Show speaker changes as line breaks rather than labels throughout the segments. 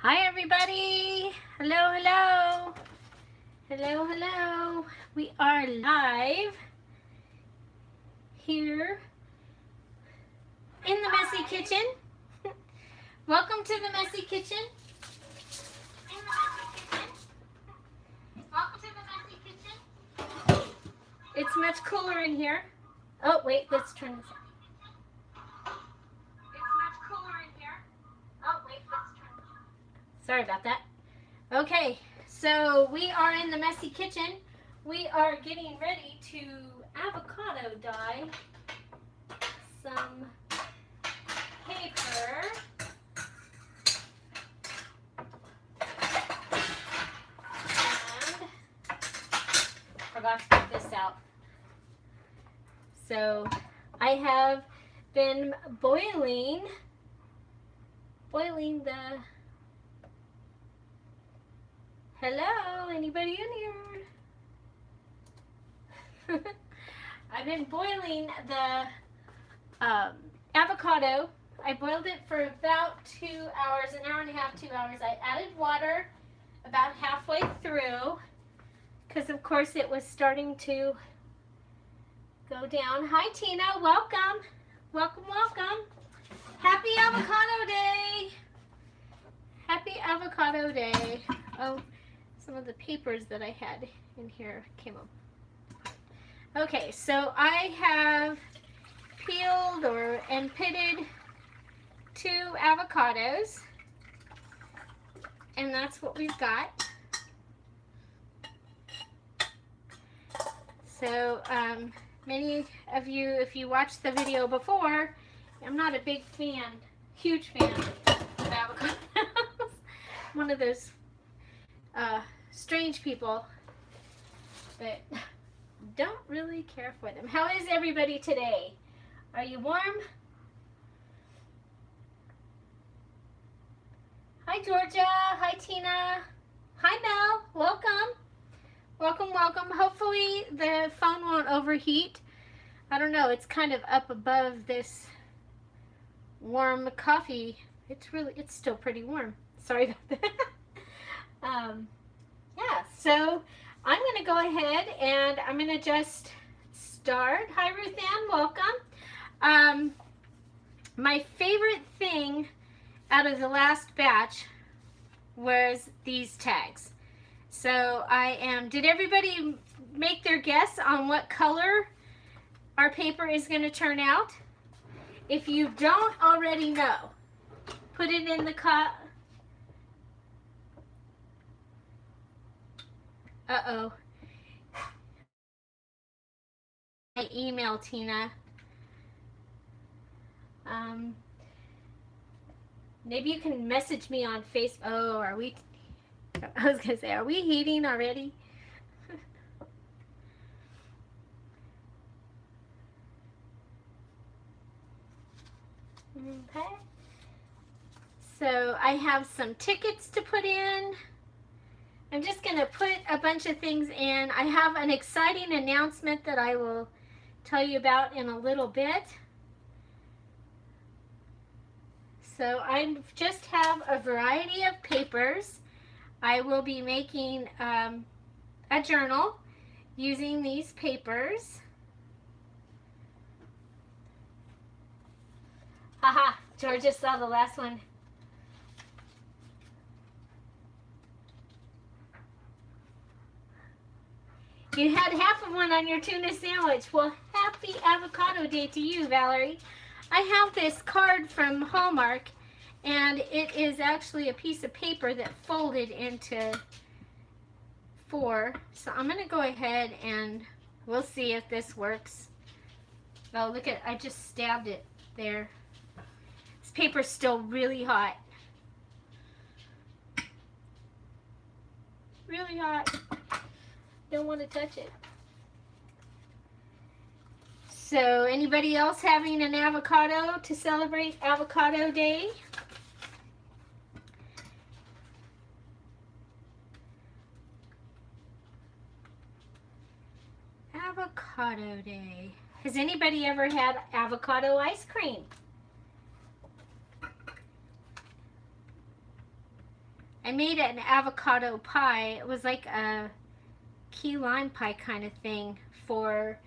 Hi everybody! Hello, hello! Hello, hello! We are live here in the Messy Kitchen. Welcome to the Messy Kitchen. Welcome to the Messy Kitchen. It's much cooler in here. Oh, wait, let's turn this on. It's much cooler in here. Oh, wait, let's turn this on. Sorry about that. Okay, so we are in the Messy Kitchen. We are getting ready to avocado dye some paper. And forgot to get this out. So I have been boiling the... Hello, anybody in here? I've been boiling the avocado. I boiled it for about 2 hours, an hour and a half, 2 hours. I added water about halfway through because of course it was starting to go down. Hi Tina, welcome. Welcome, welcome. Happy Avocado Day. Happy Avocado Day. Oh, some of the papers that I had in here came up. Okay, so I have peeled and pitted 2 avocados, and that's what we've got. So many of you, if you watched the video before, I'm not a big fan, huge fan of avocados. One of those strange people that don't really care for them. How is everybody today? Are you warm? Hi Georgia, hi Tina, hi Mel, welcome. Welcome, welcome. Hopefully the phone won't overheat. I don't know, it's kind of up above this warm coffee. It's still pretty warm. Sorry about that. Yeah, so I'm going to go ahead and I'm going to just start. Hi Ruth Ann, welcome. My favorite thing out of the last batch was these tags. So did everybody make their guess on what color our paper is going to turn out? If you don't already know, put it in the Uh-oh. My email, Tina. Maybe you can message me on Facebook. Oh, I was going to say, are we heating already? Okay. So I have some tickets to put in. I'm just going to put a bunch of things in. I have an exciting announcement that I will tell you about in a little bit. So I just have a variety of papers. I will be making a journal using these papers. Haha, Georgia saw the last one. You had half of one on your tuna sandwich. Well, happy Avocado Day to you, Valerie. I have this card from Hallmark, and it is actually a piece of paper that folded into 4. So I'm going to go ahead and we'll see if this works. Oh, look at, I just stabbed it there. This paper's still really hot. Really hot. Don't want to touch it. So anybody else having an avocado to celebrate Avocado Day? Avocado Day. Has anybody ever had avocado ice cream? I made an avocado pie. It was like a key lime pie kind of thing for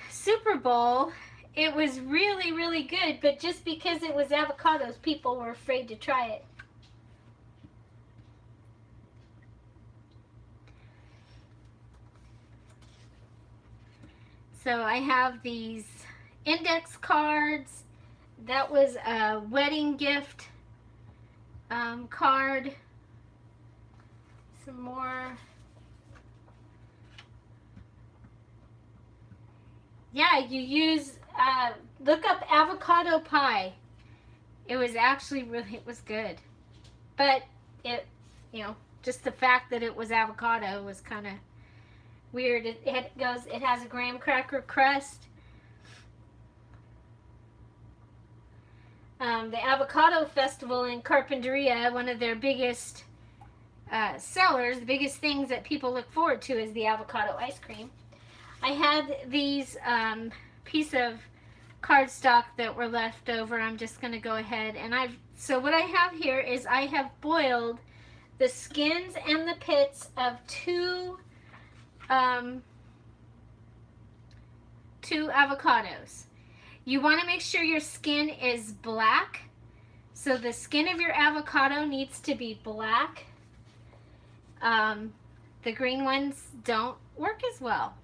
Super Bowl. It was really, really good, but just because it was avocados, people were afraid to try it. So I have these index cards. That was a wedding gift card. Some more. Yeah, you use, look up avocado pie. It was actually really, it was good. But it, just the fact that it was avocado was kind of weird. It has a graham cracker crust. The Avocado Festival in Carpinteria, one of their biggest sellers, the biggest things that people look forward to is the avocado ice cream. I had these piece of cardstock that were left over. I'm just going to go ahead and so what I have here is I have boiled the skins and the pits of two avocados. You want to make sure your skin is black. So the skin of your avocado needs to be black. The green ones don't work as well.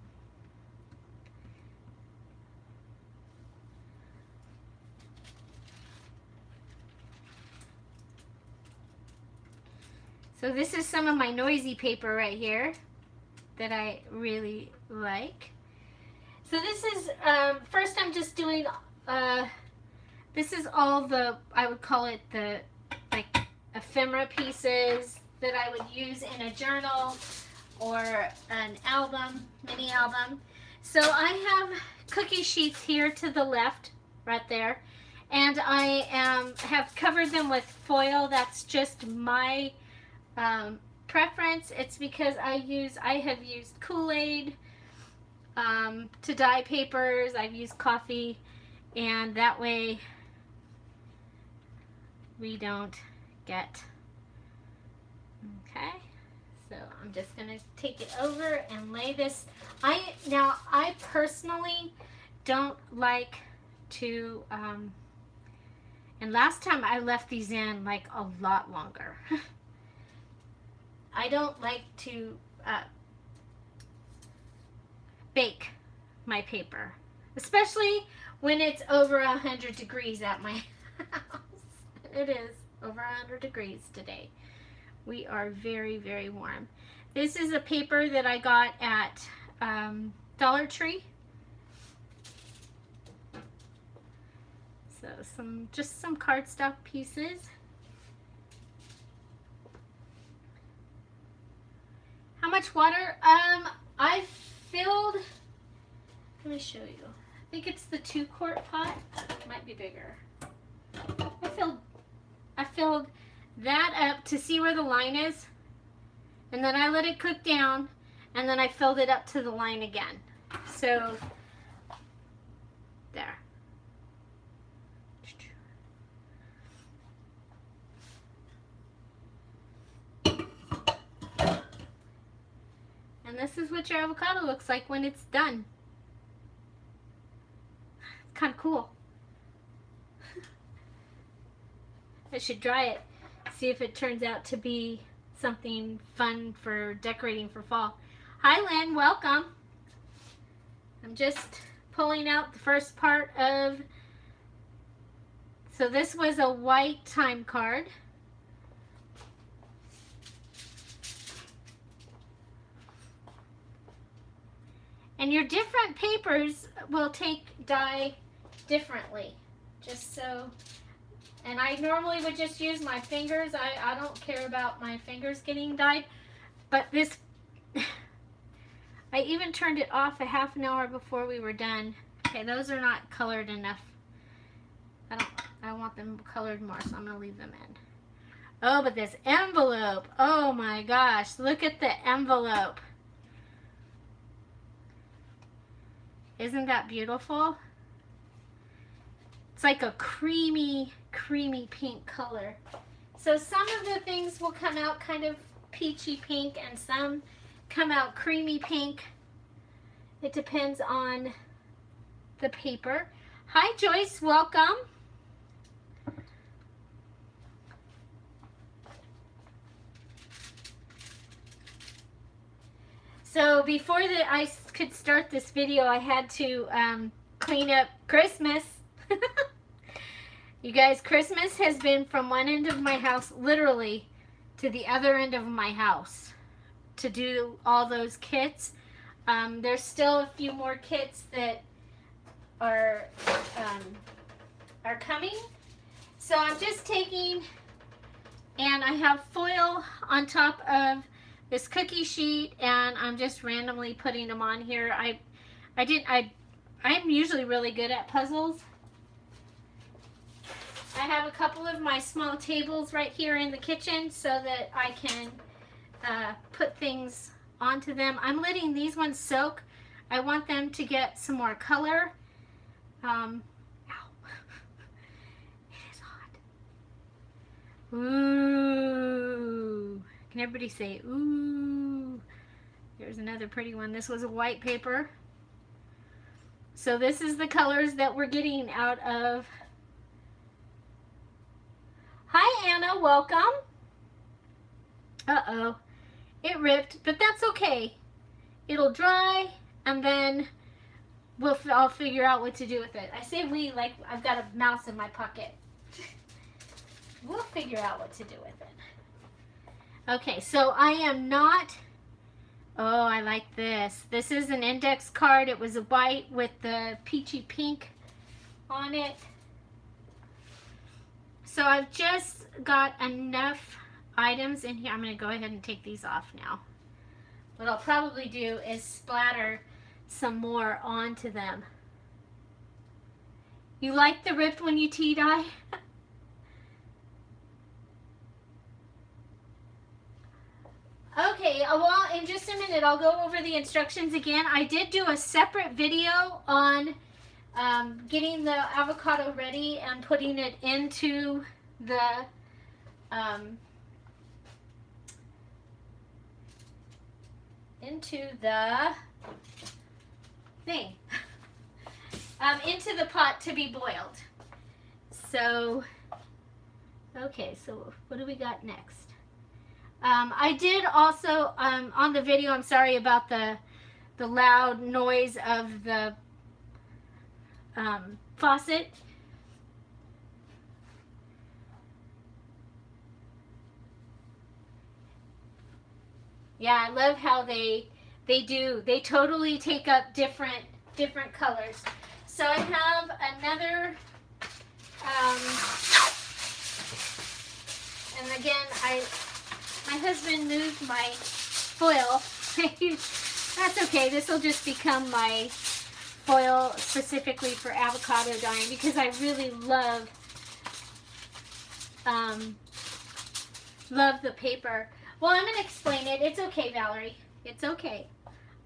So this is some of my noisy paper right here that I really like. So this is, first I'm just doing, this is all the, I would call it the, like, ephemera pieces that I would use in a journal or an album, mini album. So I have cookie sheets here to the left, right there. And I have covered them with foil. That's just my preference. It's because I have used Kool-Aid to dye papers. I've used coffee, and that way we don't get, okay, so I'm just gonna take it over and lay this. I personally don't like to and last time I left these in like a lot longer. I don't like to bake my paper, especially when it's over 100 degrees at my house. It is over 100 degrees today. We are very, very warm. This is a paper that I got at Dollar Tree. So just some cardstock pieces. How much water? I filled, let me show you. I think it's the 2-quart pot. It might be bigger. I filled that up to see where the line is, and then I let it cook down, and then I filled it up to the line again. So there. And this is what your avocado looks like when it's done. It's kind of cool. I should dry it, see if it turns out to be something fun for decorating for fall. Hi Lynn, welcome. I'm just pulling out the first part of, so this was a white time card. And your different papers will take dye differently, just so. And I normally would just use my fingers. I don't care about my fingers getting dyed. But this, I even turned it off a half an hour before we were done. Okay, those are not colored enough. I want them colored more, so I'm going to leave them in. Oh, but this envelope. Oh my gosh, look at the envelope. Isn't that beautiful? It's like a creamy pink color. So some of the things will come out kind of peachy pink and some come out creamy pink. It depends on the paper. Hi Joyce, welcome. So before I could start this video, I had to clean up Christmas. You guys, Christmas has been from one end of my house literally to the other end of my house to do all those kits. There's still a few more kits that are coming. So I'm just taking, and I have foil on top of this cookie sheet, and I'm just randomly putting them on here. I'm usually really good at puzzles. I have a couple of my small tables right here in the kitchen so that I can put things onto them. I'm letting these ones soak. I want them to get some more color. Ow. It is hot. Ooh. Can everybody say ooh? There's another pretty one. This was a white paper. So this is the colors that we're getting out of. Hi Anna, welcome. Uh-oh. It ripped, but that's okay. It'll dry, and then I'll figure out what to do with it. I say we like I've got a mouse in my pocket. We'll figure out what to do with it. Okay, so I am not... Oh, I like this. This is an index card. It was a white with the peachy pink on it. So I've just got enough items in here. I'm going to go ahead and take these off now. What I'll probably do is splatter some more onto them. You like the ripped when you tea dye? Okay, well, in just a minute, I'll go over the instructions again. I did do a separate video on getting the avocado ready and putting it into the thing, into the pot to be boiled. So, okay, so what do we got next? I did also, on the video, I'm sorry about the loud noise of the faucet. Yeah, I love how they totally take up different colors. So I have another, and again, my husband moved my foil. That's okay. This will just become my foil specifically for avocado dyeing because I really love the paper. Well, I'm going to explain it. It's okay, Valerie. It's okay.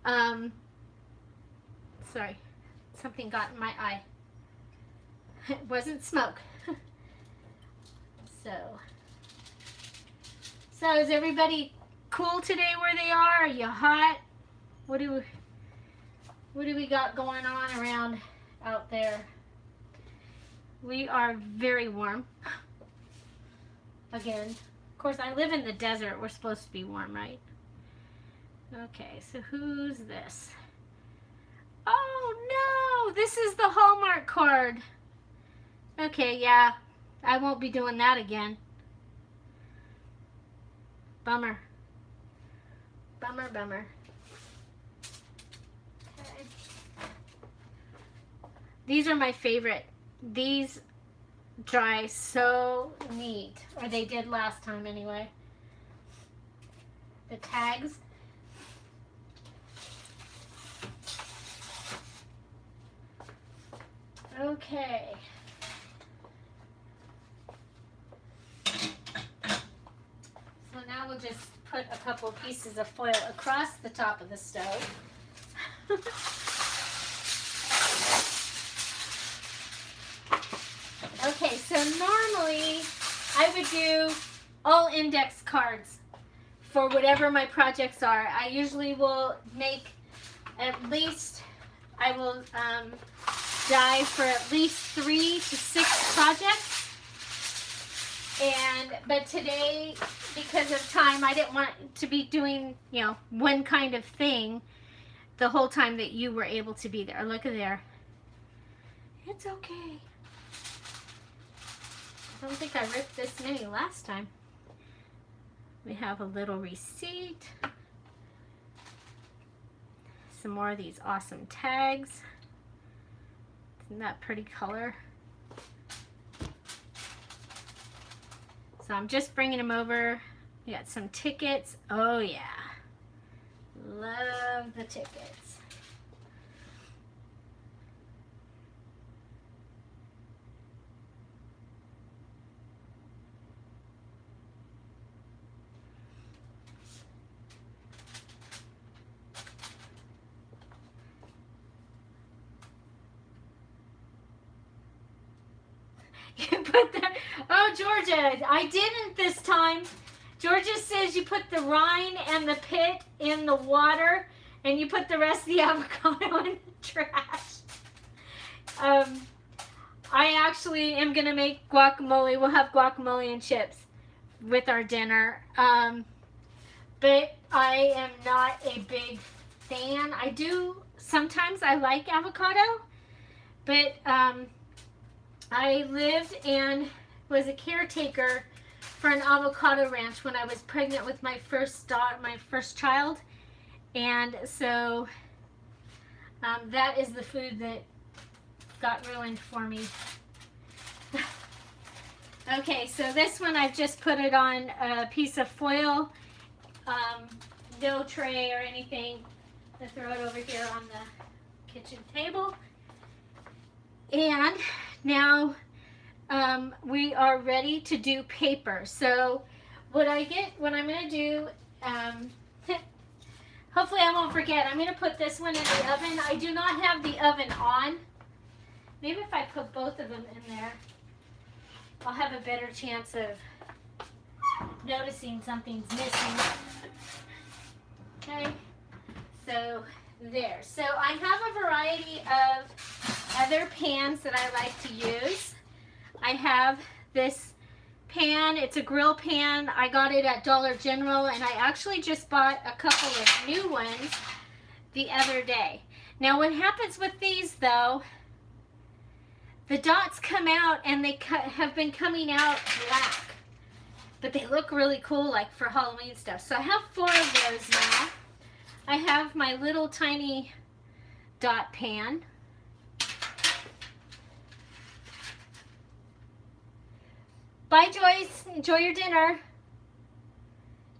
Sorry. Something got in my eye. It wasn't smoke. So is everybody cool today where they are? Are you hot? What do we got going on around out there? We are very warm. Again, of course, I live in the desert. We're supposed to be warm, right? Okay, so who's this? Oh no, this is the Hallmark card. Okay, yeah, I won't be doing that again. Bummer. Bummer, bummer. Okay. These are my favorite. These dry so neat. Or they did last time anyway. The tags. Okay. So now we'll just put a couple pieces of foil across the top of the stove. Okay, so normally I would do all index cards for whatever my projects are. I usually will make at least, I will die for at least 3 to 6 projects. But today, because of time, I didn't want to be doing, you know, one kind of thing the whole time that you were able to be there. Look at there. It's okay. I don't think I ripped this many last time. We have a little receipt. Some more of these awesome tags. Isn't that pretty color? So I'm just bringing them over. We got some tickets. Oh yeah. Love the tickets. You put the, oh Georgia, I didn't this time. Georgia says you put the rind and the pit in the water and you put the rest of the avocado in the trash. I actually am going to make guacamole. We'll have guacamole and chips with our dinner. But I am not a big fan. I do, sometimes I like avocado, but I lived and was a caretaker for an avocado ranch when I was pregnant with my first daughter, my first child, and so that is the food that got ruined for me. Okay, so this one I've just put it on a piece of foil, no tray or anything. To throw it over here on the kitchen table, and now we are ready to do paper. So what I'm going to do, hopefully I won't forget, I'm going to put this one in the oven. I do not have the oven on. Maybe if I put both of them in there, I'll have a better chance of noticing something's missing. Okay, so there. So I have a variety of other pans that I like to use. I have this pan. It's a grill pan. I got it at Dollar General, and I actually just bought a couple of new ones the other day. Now what happens with these though, the dots come out and they have been coming out black, but they look really cool like for Halloween stuff. So I have 4 of those now. I have my little tiny dot pan. Bye, Joyce. Enjoy your dinner.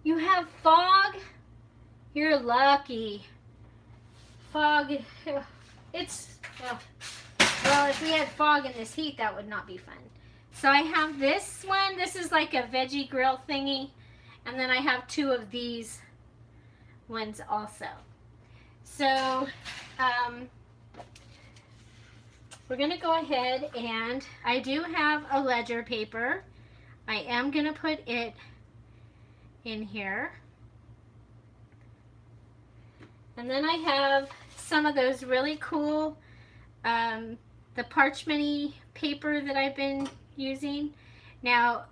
You have fog? You're lucky. Fog. It's, well, if we had fog in this heat, that would not be fun. So I have this one. This is like a veggie grill thingy. And then I have 2 of these ones also. So, we're going to go ahead, and I do have a ledger paper. I am going to put it in here. And then I have some of those really cool, the parchment-y paper that I've been using. Now,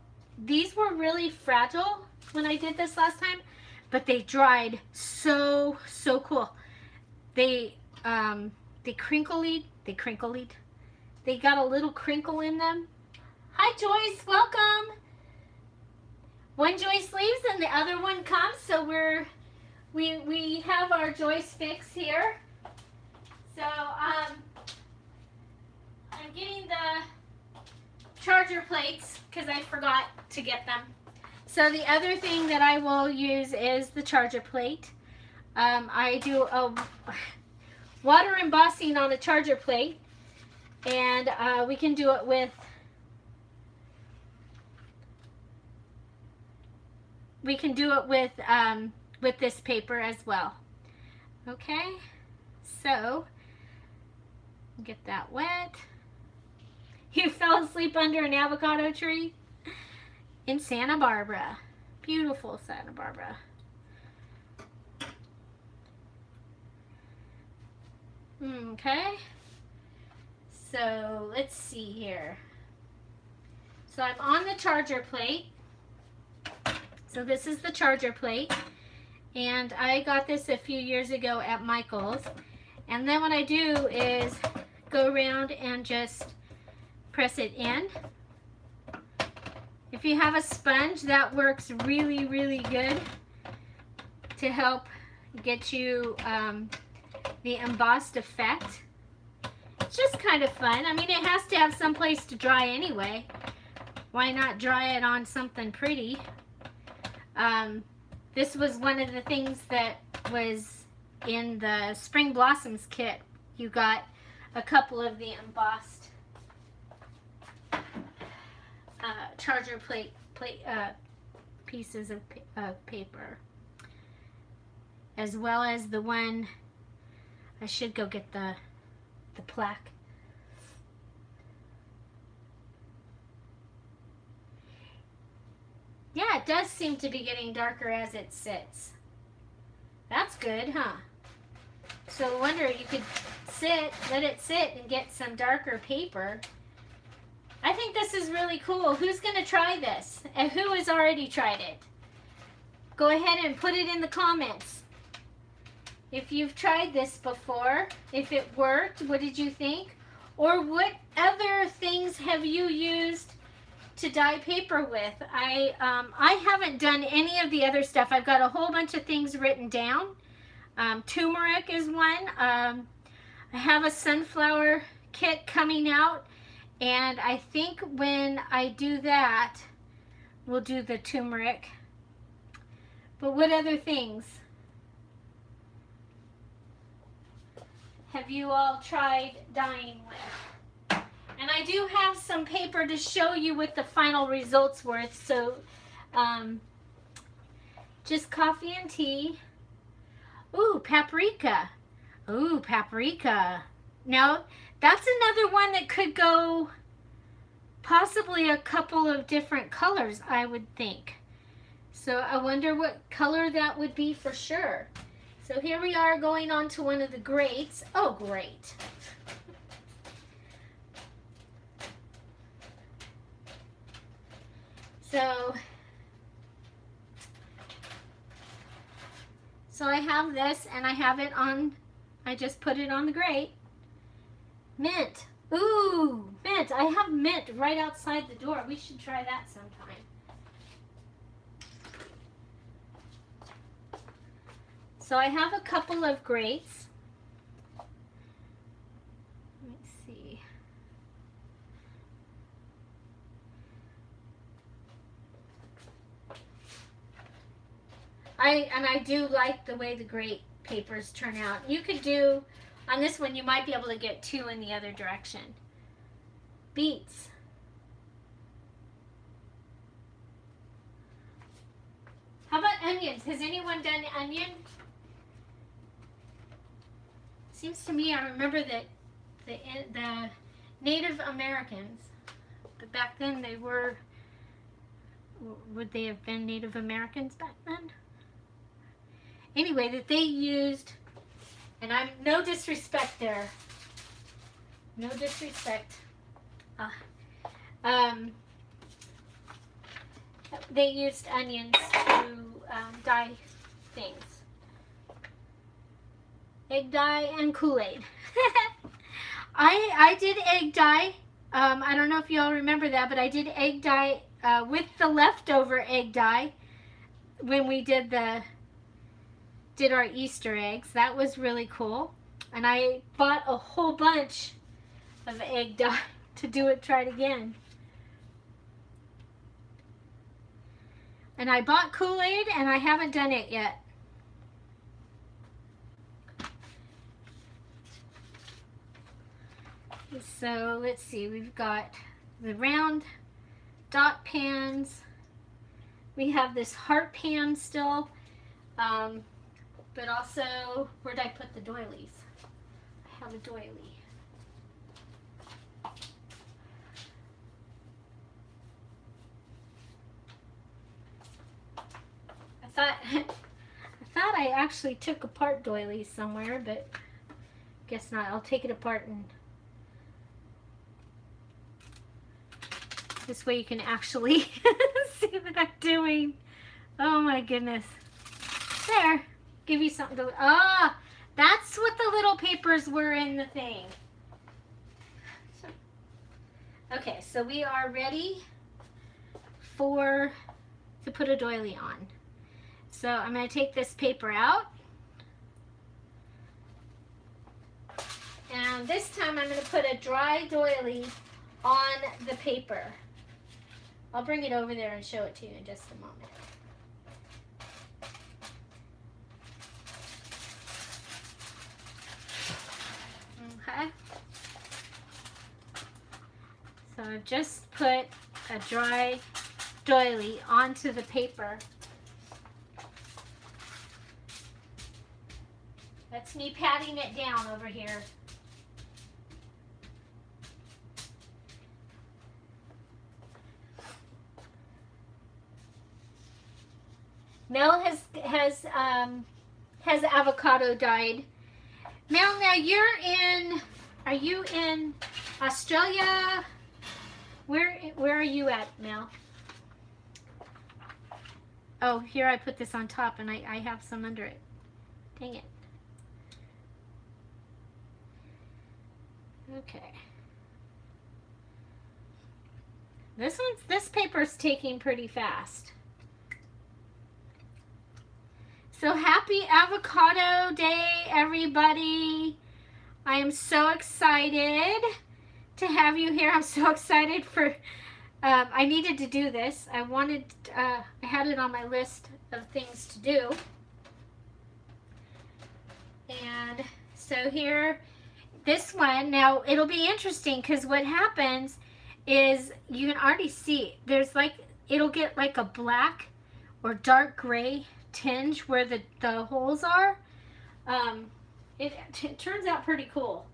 these were really fragile when I did this last time, but they dried so cool. They crinkled. They got a little crinkle in them. Hi Joyce, welcome. One Joyce leaves and the other one comes, so we have our Joyce fix here. So I'm getting the charger plates because I forgot to get them. So the other thing that I will use is the charger plate. I do a water embossing on a charger plate, and we can do it with with this paper as well. Okay, so get that wet. You fell asleep under an avocado tree? in Santa Barbara. Beautiful Santa Barbara. Okay. So let's see here. So I'm on the charger plate. So this is the charger plate. And I got this a few years ago at Michael's. And then what I do is go around and just press it in. If you have a sponge, that works really, really good to help get you the embossed effect. It's just kind of fun. I mean, it has to have some place to dry anyway. Why not dry it on something pretty? This was one of the things that was in the Spring Blossoms kit. You got a couple of the embossed charger plate pieces of paper, as well as the one. I should go get the plaque. Yeah, it does seem to be getting darker as it sits. That's good, huh? So I wonder, you could let it sit and get some darker paper. I think this is really cool. Who's going to try this? And who has already tried it? Go ahead and put it in the comments. If you've tried this before, if it worked, what did you think? Or what other things have you used to dye paper with? I haven't done any of the other stuff. I've got a whole bunch of things written down. Turmeric is one. I have a sunflower kit coming out, and I think when I do that, we'll do the turmeric. But what other things have you all tried dyeing with? And I do have some paper to show you what the final results were. So just coffee and tea. Ooh, paprika. Ooh, paprika. Now, that's another one that could go possibly a couple of different colors, I would think. So I wonder what color that would be for sure. So here we are going on to one of the grates. Oh, great. So I have this, and I have it on, I just put it on the grate. Mint. Ooh, mint. I have mint right outside the door. We should try that sometime. So I have a couple of grates. Let's see. I do like the way the grate papers turn out. You could do, on this one, you might be able to get two in the other direction. Beets. How about onions? Has anyone done onion? Seems to me, I remember that the Native Americans, but back then they were, would they have been Native Americans back then? Anyway, that they used, and I'm no disrespect there, no disrespect. They used onions to dye things. Egg dye and Kool-Aid. I did egg dye. I don't know if you all remember that, but I did egg dye with the leftover egg dye when we did our Easter eggs. That was really cool. And I bought a whole bunch of egg dye to try it again. And I bought Kool-Aid, and I haven't done it yet. So let's see, we've got the round dot pans. We have this heart pan still, but also, where did I put the doilies? I have a doily. thought I actually took apart doilies somewhere, but guess not. I'll take it apart, and this way you can actually see what I'm doing. Oh my goodness. There. Give you something to... Ah! That's what the little papers were in the thing. Okay, so we are ready to put a doily on. So I'm going to take this paper out. And this time I'm going to put a dry doily on the paper. I'll bring it over there and show it to you in just a moment. Okay. So I've just put a dry doily onto the paper. That's me patting it down over here. Mel has avocado dyed. Mel, now are you in Australia? Where are you at, Mel? Oh, here I put this on top and I have some under it. Dang it. Okay. This paper's taking pretty fast. So happy Avocado Day, everybody. I am so excited to have you here. I'm so excited for, I needed to do this. I had it on my list of things to do. And so here, this one, now it'll be interesting because what happens is you can already see, there's like, it'll get like a black or dark gray tinge where the holes are. It turns out pretty cool.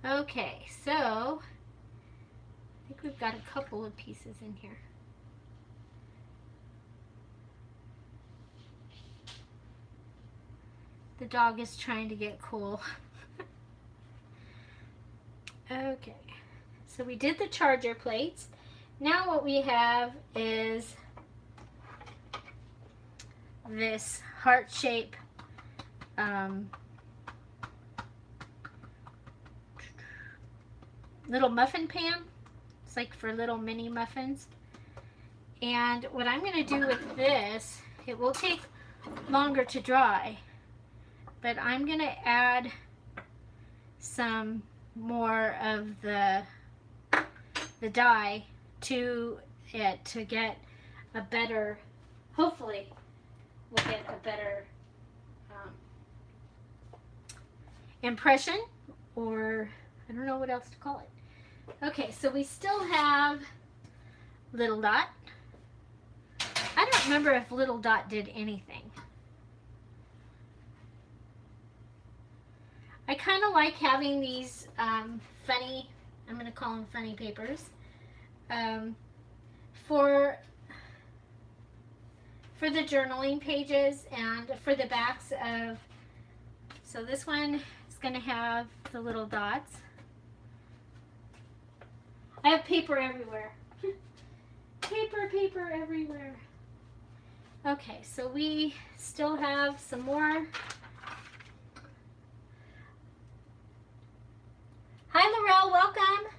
Okay, so I think we've got a couple of pieces in here. The dog is trying to get cool. Okay, so we did the charger plates. Now what we have is this heart shape little muffin pan. It's like for little mini muffins. And what I'm going to do with this, it will take longer to dry, but I'm going to add some more of the dye to it to get a better, hopefully we'll get a better impression, or I don't know what else to call it. Okay, so we still have Little Dot. I don't remember if Little Dot did anything. I kind of like having these funny, I'm going to call them funny papers, for the journaling pages and for the backs of, so this one is going to have the little dots. I have paper everywhere. Paper everywhere. Okay, so we still have some more. Hi, Laurel, welcome.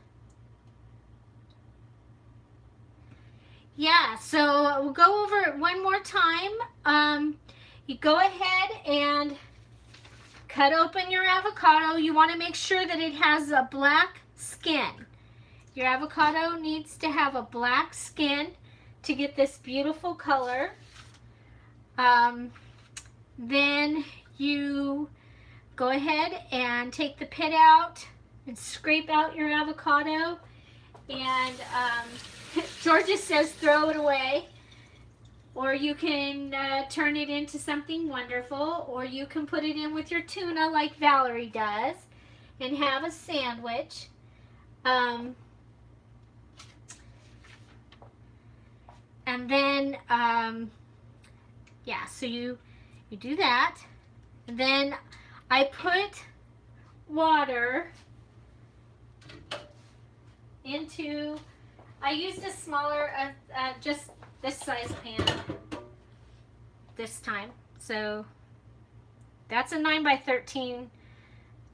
Yeah, so we'll go over it one more time. You go ahead and cut open your avocado. You want to make sure that it has a black skin. Your avocado needs to have a black skin to get this beautiful color. Then you go ahead and take the pit out and scrape out your avocado. And Georgia says throw it away. Or you can turn it into something wonderful. Or you can put it in with your tuna like Valerie does and have a sandwich. And then, yeah, so you do that. And then I put water into, I used a smaller, just this size pan this time. So that's a 9 by 13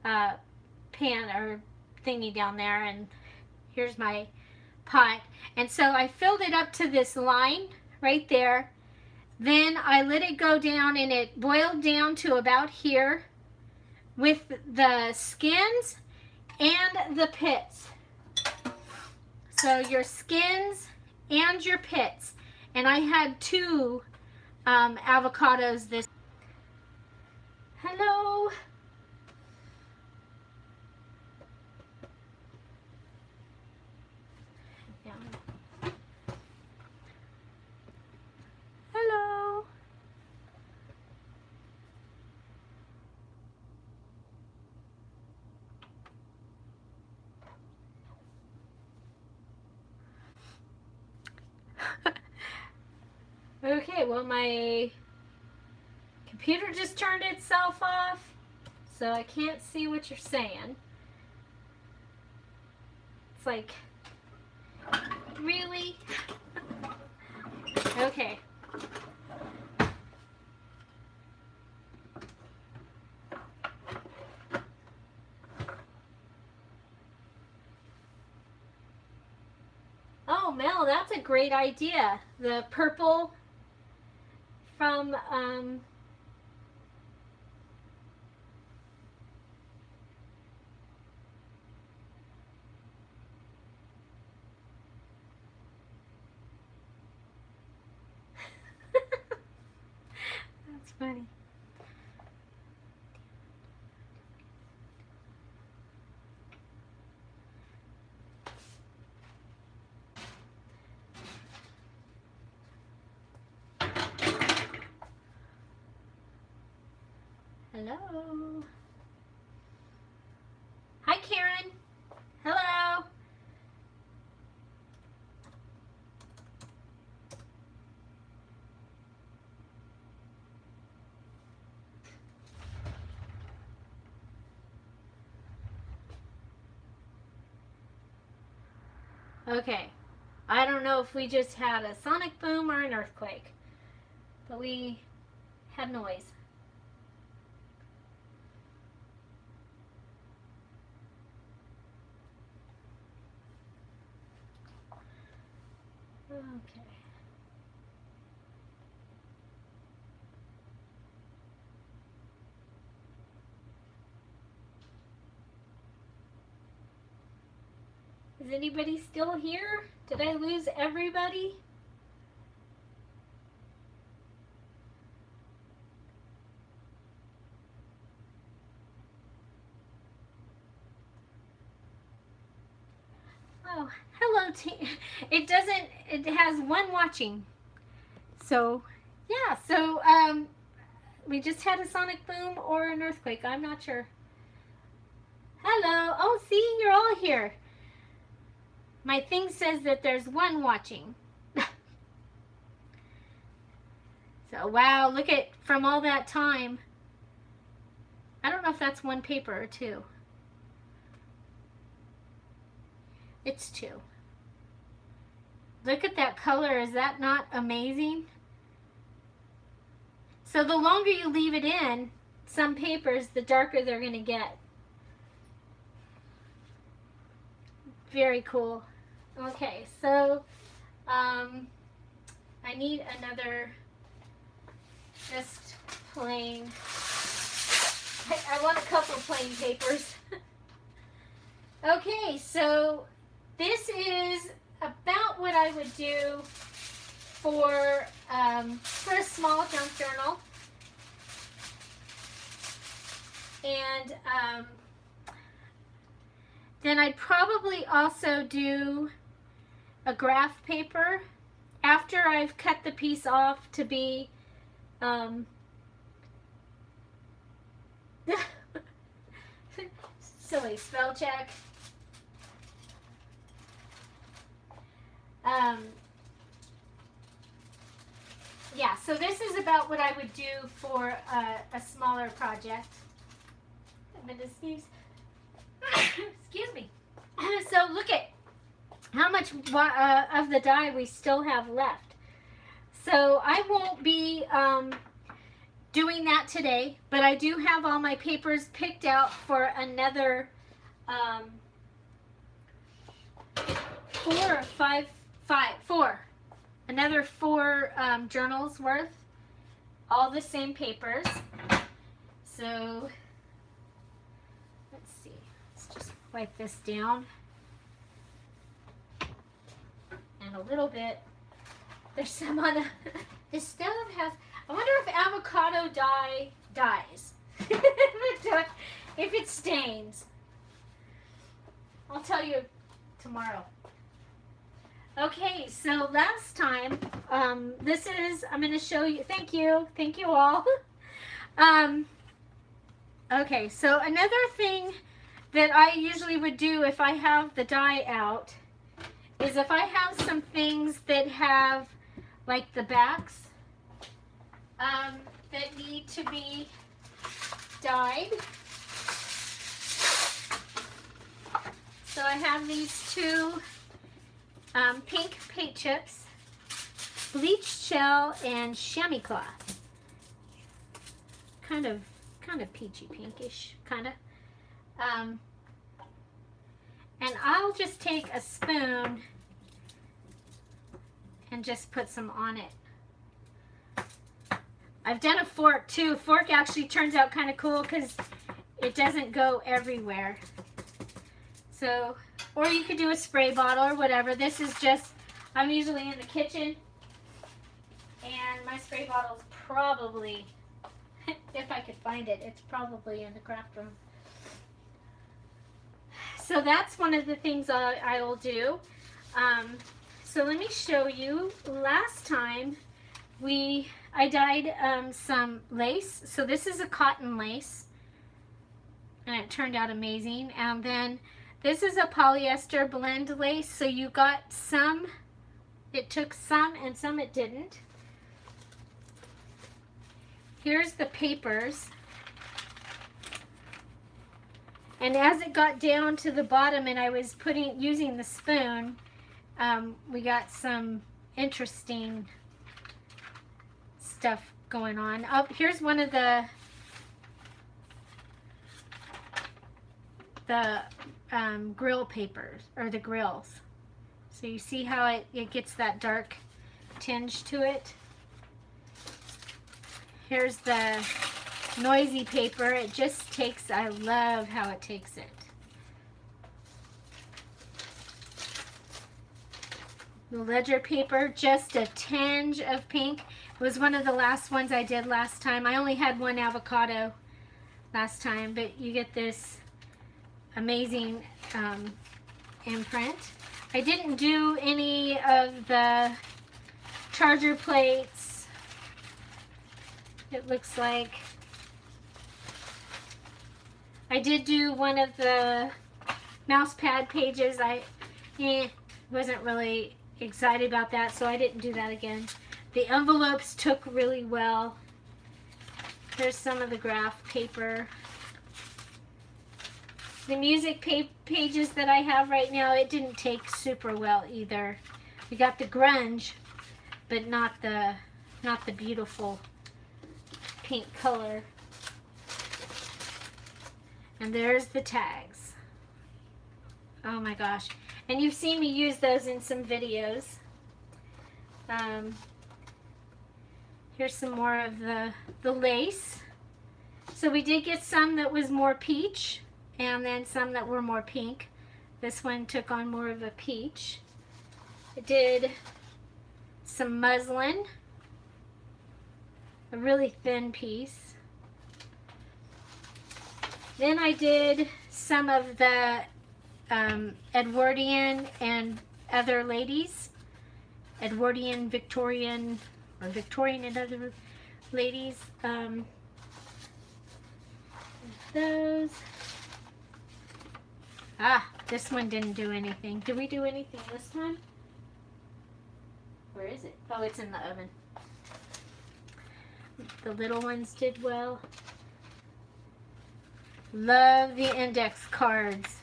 pan or thingy down there, and here's my pot. And so I filled it up to this line right there. Then I let it go down, and it boiled down to about here with the skins and the pits. So your skins and your pits. And I had 2 avocados this. Hello. Hello. Okay, well, my computer just turned itself off, so I can't see what you're saying. It's like, really? Okay. Oh, Mel, that's a great idea. The purple from, that's funny. Hello. Hi, Karen. Hello. Okay. I don't know if we just had a sonic boom or an earthquake, but we had noise. Okay. Is anybody still here? Did I lose everybody? Oh, hello, it doesn't, it has 1 watching. So, yeah, so, we just had a sonic boom or an earthquake. I'm not sure. Hello. Oh, see, you're all here. My thing says that there's 1 watching. So, wow, look at, from all that time. I don't know if that's 1 paper or 2. It's 2. Look at that color. Is that not amazing? So the longer you leave it in, some papers, the darker they're going to get. Very cool. Okay, so I need another just plain. I want a couple plain papers. Okay, so this is about what I would do for a small junk journal. And then I'd probably also do a graph paper after I've cut the piece off to be silly spell check. so this is about what I would do for a smaller project. I'm gonna sneeze. Excuse me. So look at how much of the dye we still have left. So I won't be doing that today, but I do have all my papers picked out for another 4 another 4 journals worth, all the same papers. So let's see, let's just wipe this down, and a little bit, there's some on the stove has, I wonder if avocado dye dies. If it stains. I'll tell you tomorrow. Okay, so last time, I'm going to show you, thank you all. Okay, so another thing that I usually would do if I have the dye out is if I have some things that have like the backs that need to be dyed. So I have these 2 pink paint chips, bleached shell, and chamois cloth. Kind of peachy pinkish, kind of. And I'll just take a spoon and just put some on it. I've done a fork too. Fork actually turns out kind of cool because it doesn't go everywhere. So, or you could do a spray bottle or whatever. This is just, I'm usually in the kitchen, and my spray bottle's probably, if I could find it, it's probably in the craft room. So that's one of the things I will do. So let me show you. Last time I dyed some lace. So this is a cotton lace, and it turned out amazing. And then this is a polyester blend lace. So you got some, it took some and some it didn't. Here's the papers. And as it got down to the bottom and I was using the spoon, we got some interesting stuff going on. Oh, here's one of the grill papers, or the grills. So you see how it gets that dark tinge to it. Here's the noisy paper. It just takes, I love how it takes it. The ledger paper, just a tinge of pink. It was one of the last ones I did last time. I only had one avocado last time, but you get this amazing imprint. I didn't do any of the charger plates. It looks like I did do one of the mouse pad pages. I wasn't really excited about that, so I didn't do that again. The envelopes took really well. Here's some of the graph paper. The music pages that I have right now, it didn't take super well either. We got the grunge, but not the beautiful pink color. And there's the tags. Oh my gosh. And you've seen me use those in some videos. Here's some more of the lace. So we did get some that was more peach, and then some that were more pink. This one took on more of a peach. I did some muslin, a really thin piece. Then I did some of the Edwardian and other ladies. Edwardian, Victorian, or Victorian and other ladies. Those. This one didn't do anything. Did we do anything this time? Where is it? Oh, it's in the oven. The little ones did well. Love the index cards.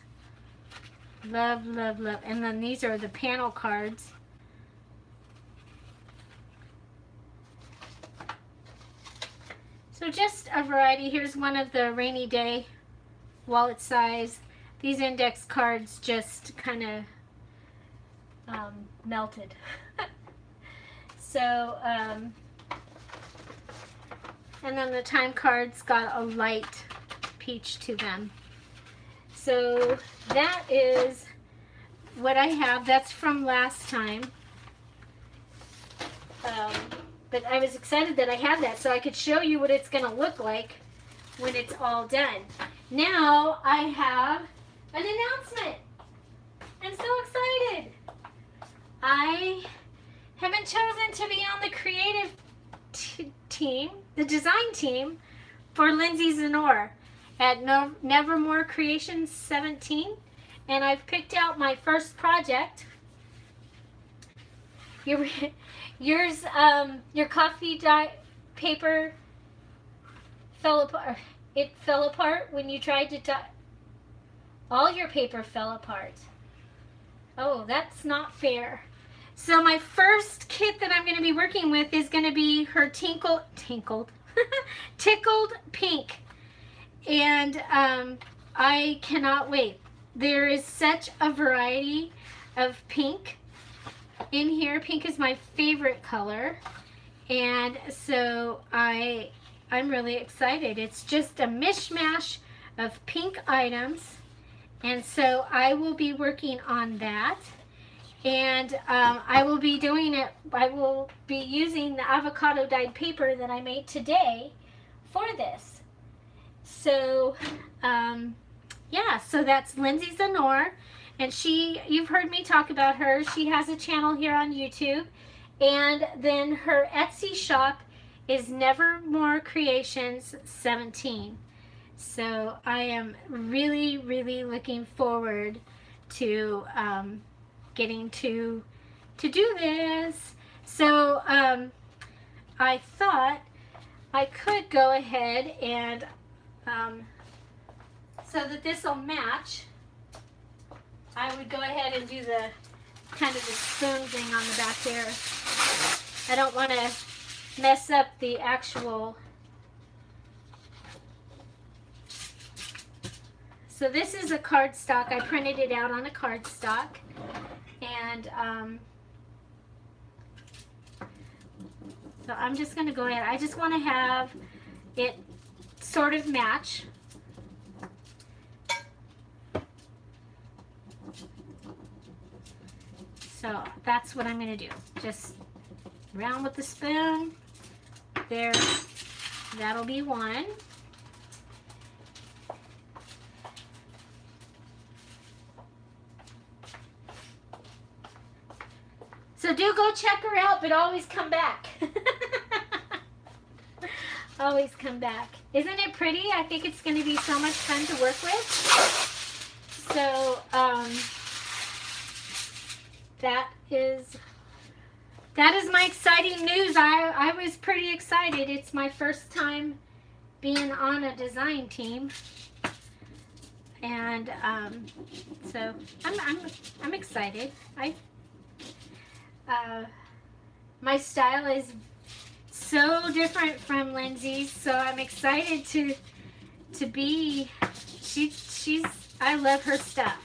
Love, love, love. And then these are the panel cards. So just a variety. Here's one of the rainy day wallet size. These index cards just kind of melted. So, and then the time cards got a light peach to them. So that is what I have. That's from last time. But I was excited that I had that so I could show you what it's going to look like when it's all done. Now I have an announcement. I'm so excited. I haven't chosen to be on the creative team, the design team for Lindsay Zenor at Nevermore Creations 17. And I've picked out my first project. Your coffee paper fell apart. It fell apart when you tried to all your paper fell apart. Oh, that's not fair. So my first kit that I'm going to be working with is going to be her tickled pink. And I cannot wait. There is such a variety of pink in here. Pink is my favorite color. And so I'm really excited. It's just a mishmash of pink items. And so I will be working on that. And I will be doing it, I will be using the avocado dyed paper that I made today for this. So, yeah, so that's Lindsay Zenor. And you've heard me talk about her. She has a channel here on YouTube. And then her Etsy shop is Nevermore Creations 17. So I am really, really looking forward to getting to do this. So I thought I could go ahead and so that this will match, I would go ahead and do the kind of the spoon thing on the back here. I don't want to mess up the actual. So this is a cardstock. I printed it out on a cardstock. And so I'm just going to go ahead. I just want to have it sort of match. So that's what I'm going to do. Just round with the spoon. There, that'll be one. So do go check her out, but always come back. Always come back. Isn't it pretty? I think it's going to be so much fun to work with. So, that is my exciting news. I was pretty excited. It's my first time being on a design team. And, so I'm excited. My style is so different from Lindsay's, so I'm excited to be. I love her stuff.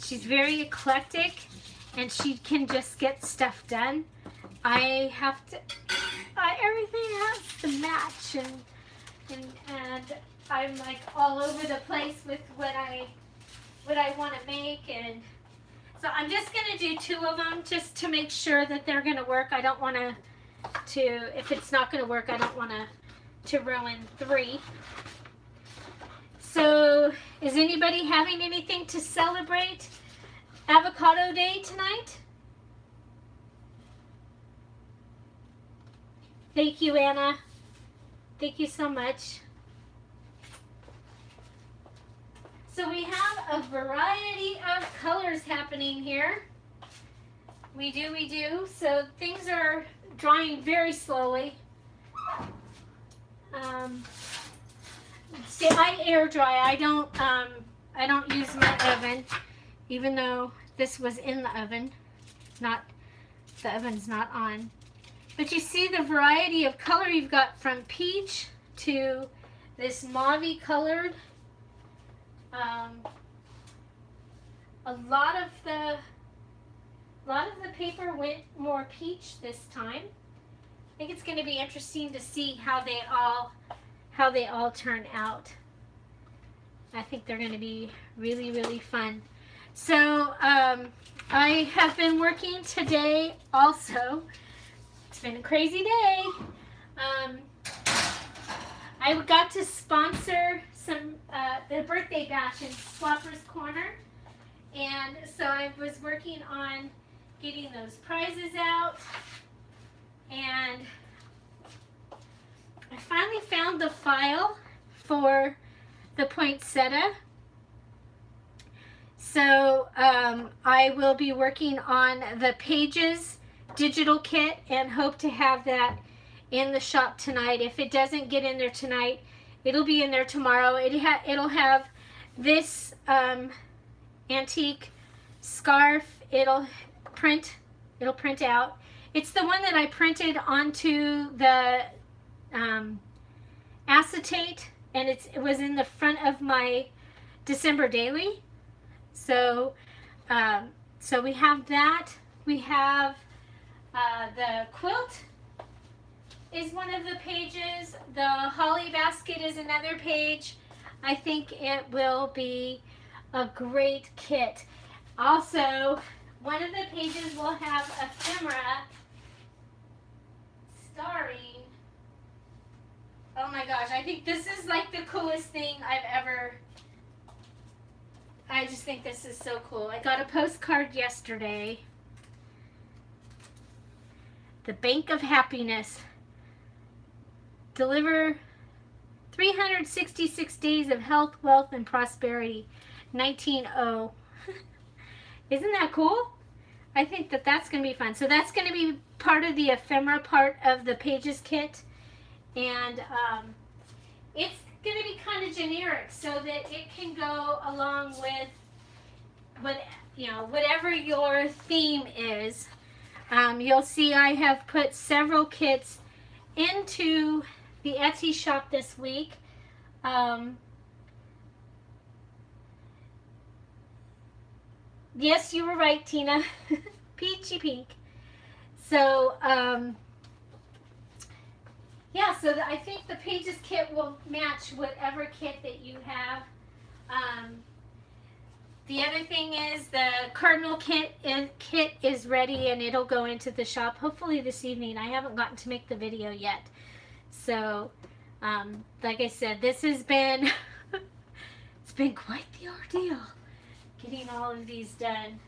She's very eclectic, and she can just get stuff done. Everything has to match, and I'm like all over the place with what I want to make. And so I'm just going to do 2 of them just to make sure that they're going to work. I don't want to, if it's not going to work, I don't want to ruin 3. So is anybody having anything to celebrate Avocado Day tonight? Thank you, Anna. Thank you so much. So we have a variety of colors happening here. We do, we do. So things are drying very slowly. See, I air dry. I don't use my oven, even though this was in the oven. The oven's not on. But you see the variety of color you've got from peach to this mauve-y colored. A lot of the paper went more peach this time. I think it's going to be interesting to see how they all turn out. I think they're going to be really, really fun. So I have been working today also. It's been a crazy day. I got to sponsor the birthday bash in Swapper's Corner. And so I was working on getting those prizes out. And I finally found the file for the poinsettia. So I will be working on the Pages digital kit and hope to have that in the shop tonight. If it doesn't get in there tonight, it'll be in there tomorrow. It'll have this antique scarf. It'll print out. It's the one that I printed onto the acetate, and it was in the front of my December daily. So so we have that. We have the quilt is one of the pages. The holly basket is another page. I think it will be a great kit. Also, one of the pages will have ephemera starring. Oh my gosh, I think this is like the coolest thing I've ever. I just think this is so cool. I got a postcard yesterday. The Bank of Happiness. Deliver 366 days of health, wealth, and prosperity. 19-0. Isn't that cool? I think that that's going to be fun. So that's going to be part of the ephemera part of the Pages kit. And it's going to be kind of generic so that it can go along with whatever your theme is. You'll see I have put several kits into the Etsy shop this week. Yes, you were right, Tina. Peachy pink. So, yeah, so I think the Pages kit will match whatever kit that you have. The other thing is the Cardinal kit is ready, and it'll go into the shop hopefully this evening. I haven't gotten to make the video yet. So, like I said, this has been, it's been quite the ordeal getting all of these done.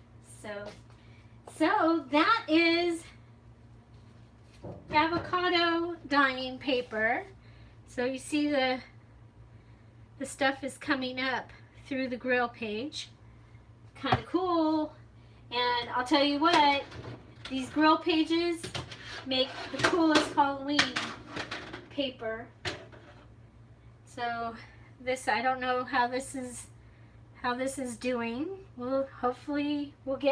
So that is avocado dyeing paper. So you see the stuff is coming up through the grill page. Kind of cool. And I'll tell you what, these grill pages make the coolest Halloween paper. So this, I don't know how this is doing. We'll hopefully you'll be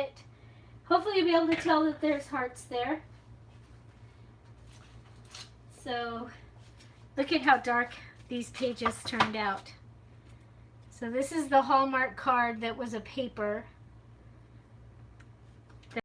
able to tell that there's hearts there. So look at how dark these pages turned out. So this is the Hallmark card that was a paper.